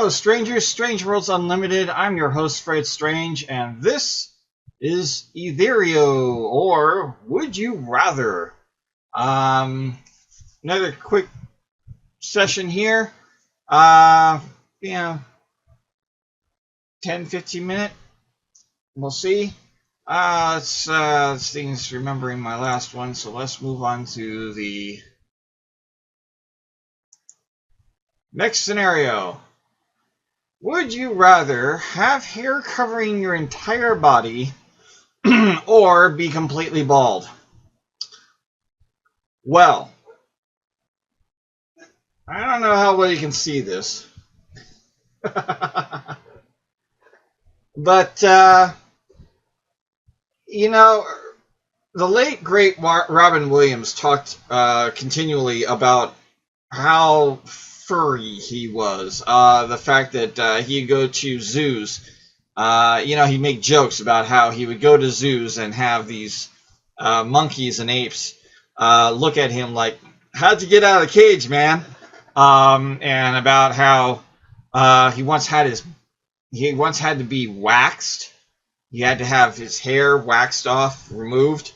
Hello, strangers, Strange Worlds Unlimited. I'm your host, Fred Strange, and this is Ethereal, or Would You Rather? Another quick session here. 10, 15 minute. We'll see. This thing's remembering my last one, so let's move on to the next scenario. Would you rather have hair covering your entire body or be completely bald? Well, I don't know how well you can see this. But, you know, the late, great Robin Williams talked continually about how furry he was. The fact that he'd go to zoos. He'd make jokes about how he would go to zoos and have these monkeys and apes look at him like, how'd you get out of the cage, man? And about how he once had to be waxed. He had to have his hair waxed off, removed.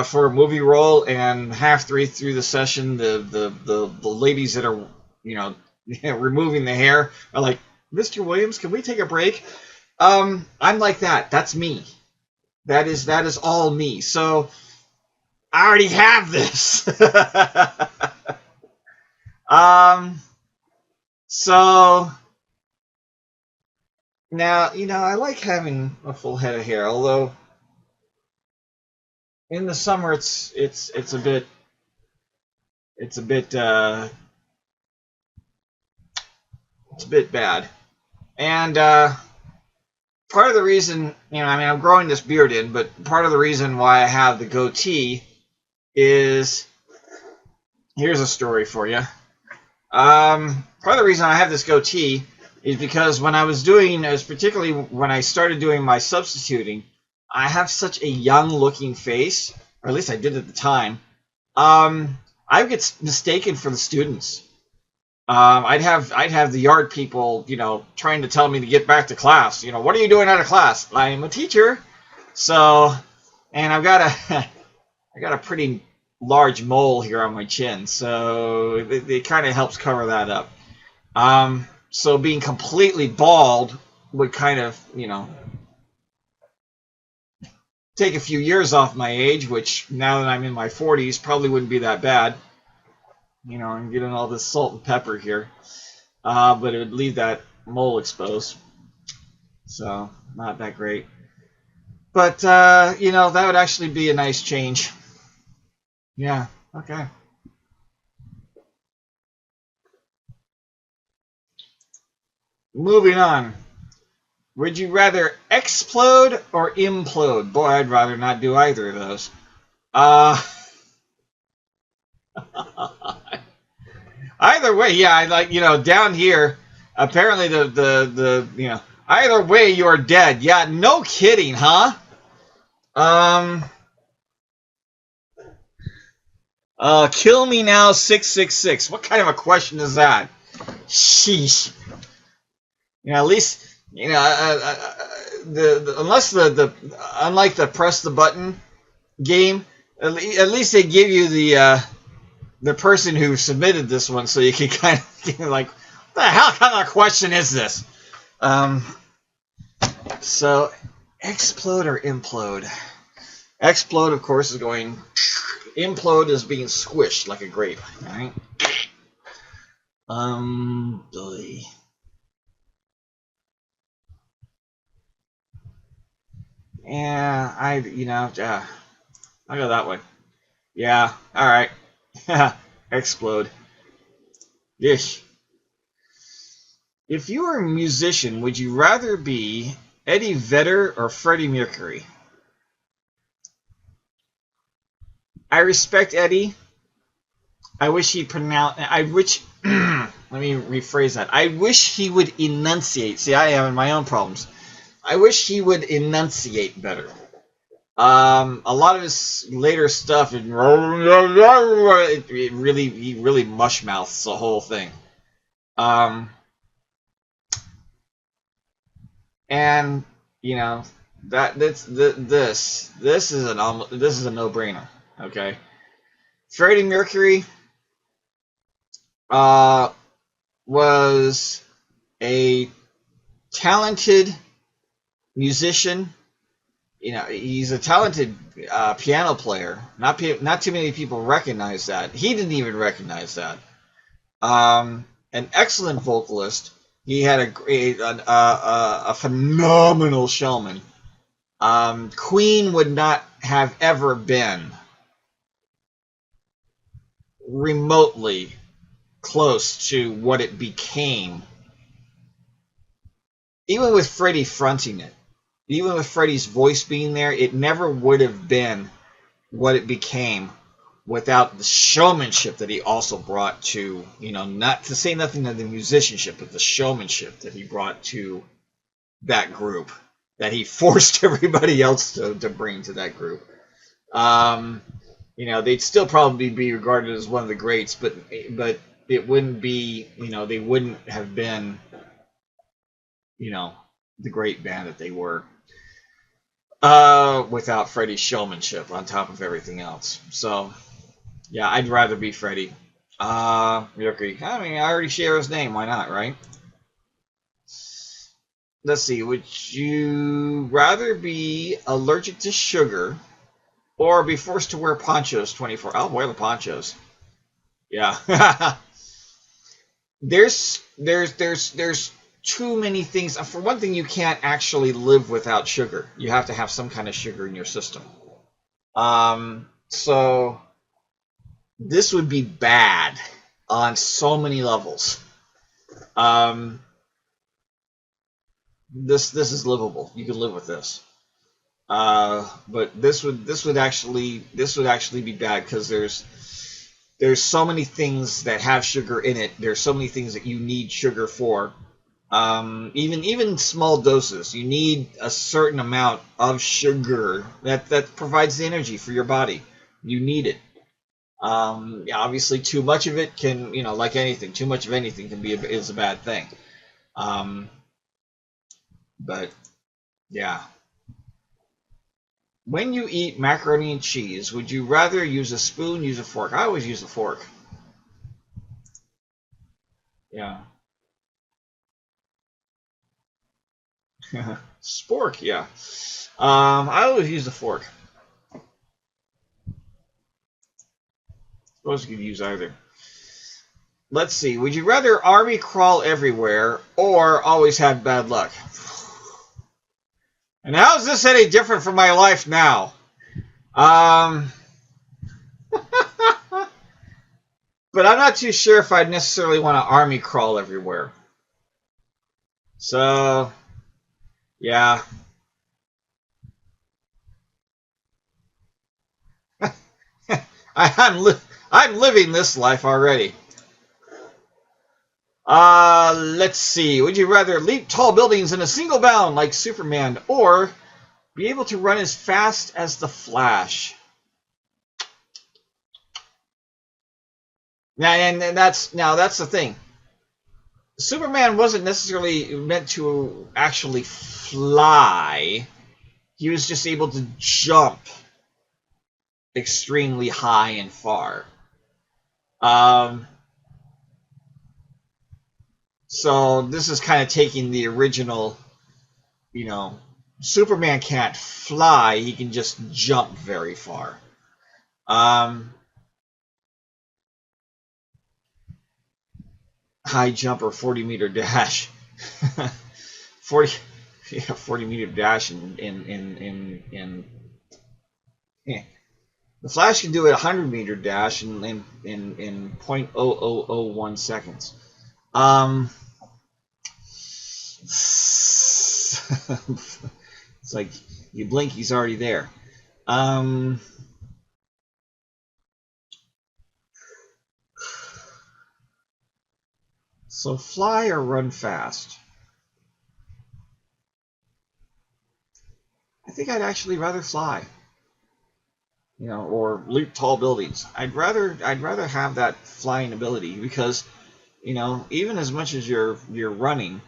For a movie role, and halfway through the session, the ladies that are, removing the hair are like, Mr. Williams, can we take a break? I'm like that. That's me. That is all me. So I already have this. So now, I like having a full head of hair, although in the summer, it's a bit bad, and part of the reason, I'm growing this beard in, but part of the reason why I have the goatee is, here's a story for you. Part of the reason I have this goatee is because particularly when I started doing my substituting, I have such a young-looking face, or at least I did at the time. I get mistaken for the students. I'd have the yard people, trying to tell me to get back to class. What are you doing out of class? I'm a teacher. So, and I've got a pretty large mole here on my chin, so it kind of helps cover that up. So being completely bald would kind of, take a few years off my age, which now that I'm in my 40s probably wouldn't be that bad. I'm getting all this salt and pepper here, but it would leave that mole exposed, so not that great. But that would actually be a nice change. Yeah. Okay. Moving on. Would you rather explode or implode? Boy, I'd rather not do either of those. Either way, yeah, I like, down here, apparently the either way you're dead. Yeah, no kidding, huh? Kill me now 666. What kind of a question is that? Sheesh. At least, unless unlike the press the button game, at least they give you the person who submitted this one, so you can kind of like, what the hell kind of question is this? So explode or implode? Explode, of course, is going. Implode is being squished like a grape, right? Boy. Yeah, I'll go that way. Yeah, all right. Explode. Ish. If you were a musician, would you rather be Eddie Vedder or Freddie Mercury? I respect Eddie. I wish he'd pronounce. Let me rephrase that. I wish he would enunciate. See, I have my own problems. I wish he would enunciate better. A lot of his later stuff, he really mush mouths the whole thing. And you know this is a no-brainer. Okay, Freddie Mercury was a talented musician. You know, he's a talented piano player. Not too many people recognize that. He didn't even recognize that. An excellent vocalist. He had a phenomenal showman. Queen would not have ever been remotely close to what it became, even with Freddie fronting it. Even with Freddie's voice being there, it never would have been what it became without the showmanship that he also brought to, not to say nothing of the musicianship, but the showmanship that he brought to that group, that he forced everybody else to bring to that group. They'd still probably be regarded as one of the greats, but it wouldn't be, they wouldn't have been, the great band that they were. Without Freddie's showmanship on top of everything else. So, yeah, I'd rather be Freddie. Mercury. I mean, I already share his name. Why not, right? Let's see. Would you rather be allergic to sugar or be forced to wear ponchos 24? I'll wear the ponchos. Yeah. There's too many things. For one thing, you can't actually live without sugar. You have to have some kind of sugar in your system. So this would be bad on so many levels. This is livable. You can live with this. But this would actually be bad because there's so many things that have sugar in it. There's so many things that you need sugar for. Even small doses. You need a certain amount of sugar that provides the energy for your body. You need it. Obviously, too much of it can, like anything, too much of anything is a bad thing. But yeah. When you eat macaroni and cheese, would you rather use a spoon, use a fork? I always use a fork. Yeah. Spork, yeah. I always use the fork. Suppose you could use either. Let's see. Would you rather army crawl everywhere or always have bad luck? And how is this any different from my life now? But I'm not too sure if I'd necessarily want to army crawl everywhere. So, yeah. I'm living this life already. Let's see. Would you rather leap tall buildings in a single bound like Superman or be able to run as fast as the Flash? And that's the thing. Superman wasn't necessarily meant to actually fly. He was just able to jump extremely high and far. So this is kind of taking the original, Superman can't fly, he can just jump very far. High jumper 40-meter dash. 40-meter dash in the Flash can do a 100-meter dash in 0.0001 seconds. It's like you blink, he's already there. So fly or run fast? I think I'd actually rather fly. Or leap tall buildings. I'd rather have that flying ability because You know, even as much as you're running.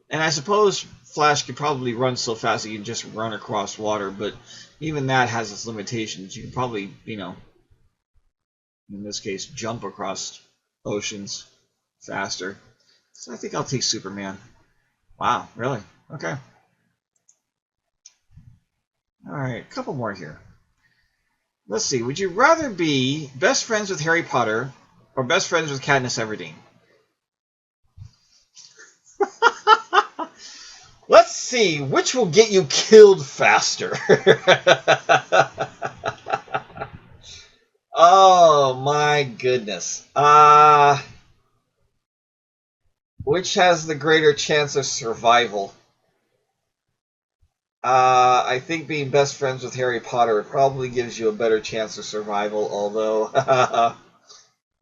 And I suppose Flash could probably run so fast he can just run across water, but even that has its limitations. You can probably, you know, in this case, jump across oceans faster. So I think I'll take Superman. Wow, really? Okay. All right, a couple more here. Let's see. Would you rather be best friends with Harry Potter or best friends with Katniss Everdeen? Let's see. Which will get you killed faster? Oh my goodness. Which has the greater chance of survival? I think being best friends with Harry Potter probably gives you a better chance of survival, although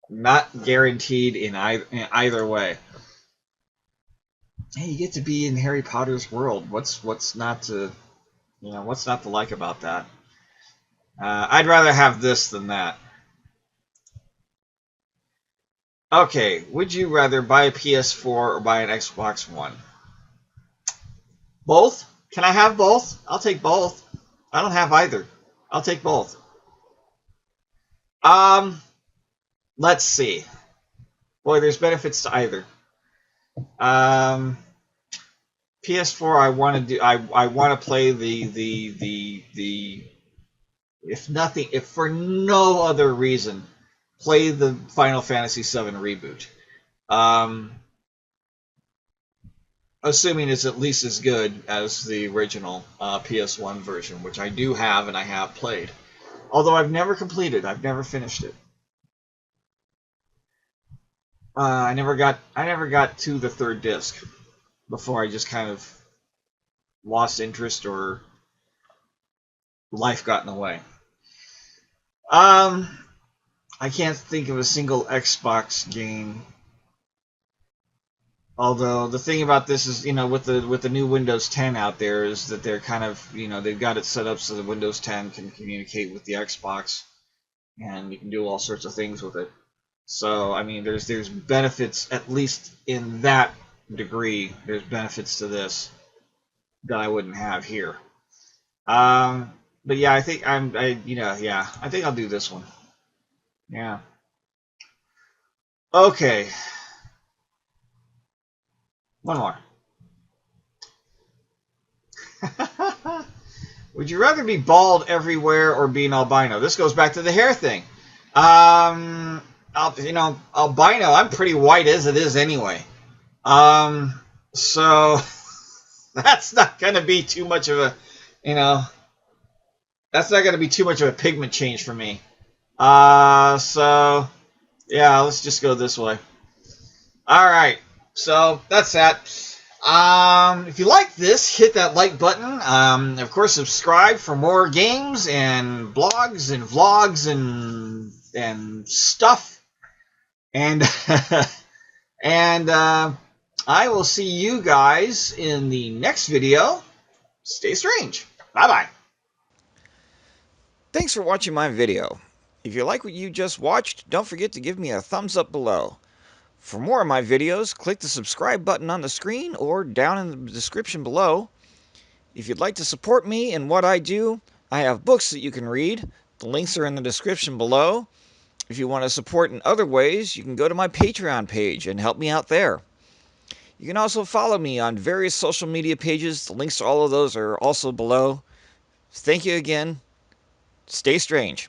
not guaranteed in either way. Hey, you get to be in Harry Potter's world. What's not to, you know, what's not to like about that? I'd rather have this than that. Okay, would you rather buy a PS4 or buy an Xbox One? Both? Can I have both? I'll take both. I don't have either. I'll take both. Um, let's see. Boy, there's benefits to either. PS4, I want to do. I want to play the. If for no other reason, play the Final Fantasy VII reboot. Assuming it's at least as good as the original PS1 version, which I do have and I have played. Although I've never completed, I've never finished it. I never got to the third disc before I just kind of lost interest or life got in the way. I can't think of a single Xbox game. Although the thing about this is, you know, with the new Windows 10 out there is that they're kind of, you know, they've got it set up so that Windows 10 can communicate with the Xbox, and you can do all sorts of things with it. So, I mean, there's benefits, at least in that degree. There's benefits to this that I wouldn't have here. But yeah, I think I think I'll do this one. Yeah. Okay. One more. Would you rather be bald everywhere or be an albino? This goes back to the hair thing. Albino, I'm pretty white as it is anyway. So that's not going to be too much of a, that's not going to be too much of a pigment change for me. So yeah, let's just go this way. All right. So that's that. If you like this, hit that like button. Of course, subscribe for more games and blogs and vlogs and stuff. And and I will see you guys in the next video. Stay strange. Bye-bye. Thanks for watching my video. If you like what you just watched, don't forget to give me a thumbs up below. For more of my videos, click the subscribe button on the screen or down in the description below. If you'd like to support me and what I do, I have books that you can read. The links are in the description below. If you want to support in other ways, you can go to my Patreon page and help me out there. You can also follow me on various social media pages. The links to all of those are also below. Thank you again. Stay strange.